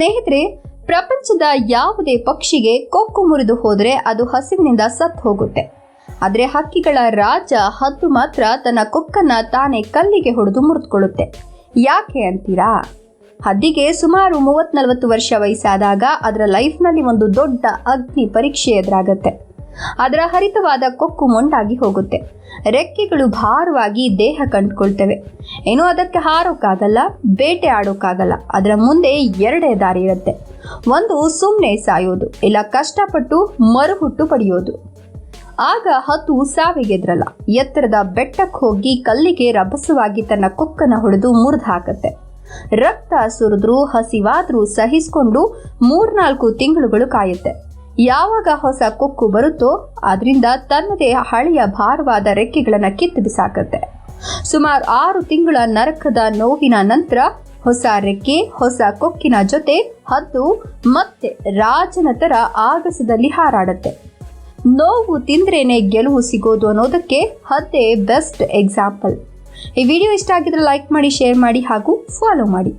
ಸ್ನೇಹಿತರೆ, ಪ್ರಪಂಚದ ಯಾವುದೇ ಪಕ್ಷಿಗೆ ಕೊಕ್ಕು ಮುರಿದು ಹೋದರೆ ಅದು ಹಸಿವಿನಿಂದ ಸತ್ತು ಹೋಗುತ್ತೆ. ಆದರೆ ಹಕ್ಕಿಗಳ ರಾಜ ಹದ್ದು ಮಾತ್ರ ತನ್ನ ಕೊಕ್ಕನ್ನು ತಾನೇ ಕಲ್ಲಿಗೆ ಹೊಡೆದು ಮುರಿದುಕೊಳ್ಳುತ್ತೆ. ಯಾಕೆ ಅಂತೀರಾ? ಹದ್ದಿಗೆ ಸುಮಾರು 30-40 ವರ್ಷ ವಯಸ್ಸಾದಾಗ ಅದರ ಲೈಫ್ನಲ್ಲಿ ಒಂದು ದೊಡ್ಡ ಅಗ್ನಿ ಪರೀಕ್ಷೆ ಎದುರಾಗತ್ತೆ. ಅದರ ಹರಿತವಾದ ಕೊಕ್ಕು ಮೊಂಡಾಗಿ ಹೋಗುತ್ತೆ. ರೆಕ್ಕೆಗಳು ಭಾರವಾಗಿ ದೇಹ ಕಂಡುಕೊಳ್ತವೆ. ಏನೋ ಅದಕ್ಕೆ ಹಾರೋಕ್ಕಾಗಲ್ಲ, ಬೇಟೆ ಆಡೋಕ್ಕಾಗಲ್ಲ. ಅದರ ಮುಂದೆ ಎರಡೇ ದಾರಿ ಇರುತ್ತೆ. ಒಂದು ಸುಮ್ಮನೆ ಸಾಯೋದು, ಇಲ್ಲ ಕಷ್ಟಪಟ್ಟು ಮರುಹುಟ್ಟು ಪಡೆಯೋದು. ಆಗ ಹದ್ದು ಸಾವಿಗೆದ್ರಲ್ಲ, ಎತ್ತರದ ಬೆಟ್ಟಕ್ಕೆ ಹೋಗಿ ಕಲ್ಲಿಗೆ ರಭಸವಾಗಿ ತನ್ನ ಕೊಕ್ಕನ್ನು ಹೊಡೆದು ಮುರಿದು ಹಾಕತ್ತೆ. ರಕ್ತ ಸುರಿದ್ರೂ ಹಸಿವಾದ್ರೂ ಸಹಿಸಿಕೊಂಡು 3-4 ತಿಂಗಳುಗಳು ಕಾಯುತ್ತೆ. ಯಾವಾಗ ಹೊಸ ಕೊಕ್ಕು ಬರುತ್ತೋ ಅದರಿಂದ ತನ್ನದೇ ಹಳೆಯ ಭಾರವಾದ ರೆಕ್ಕೆಗಳನ್ನು ಕಿತ್ತು ಬಿಸಾಕತ್ತೆ. ಸುಮಾರು 6 ತಿಂಗಳ ನರಕದ ನೋವಿನ ನಂತರ ಹೊಸ ರೆಕ್ಕೆ, ಹೊಸ ಕೊಕ್ಕಿನ ಜೊತೆ ಹದ್ದು ಮತ್ತೆ ರಾಜನ ತರ ಆಗಸದಲ್ಲಿ ಹಾರಾಡುತ್ತೆ. ನೋವು ತಿಂದ್ರೇನೆ ಗೆಲುವು ಸಿಗೋದು ಅನ್ನೋದಕ್ಕೆ ಹದ್ದೇ ಬೆಸ್ಟ್ ಎಕ್ಸಾಂಪಲ್. ಈ ವಿಡಿಯೋ ಇಷ್ಟ ಆಗಿದ್ರೆ ಲೈಕ್ ಮಾಡಿ, ಶೇರ್ ಮಾಡಿ ಹಾಗೂ ಫಾಲೋ ಮಾಡಿ.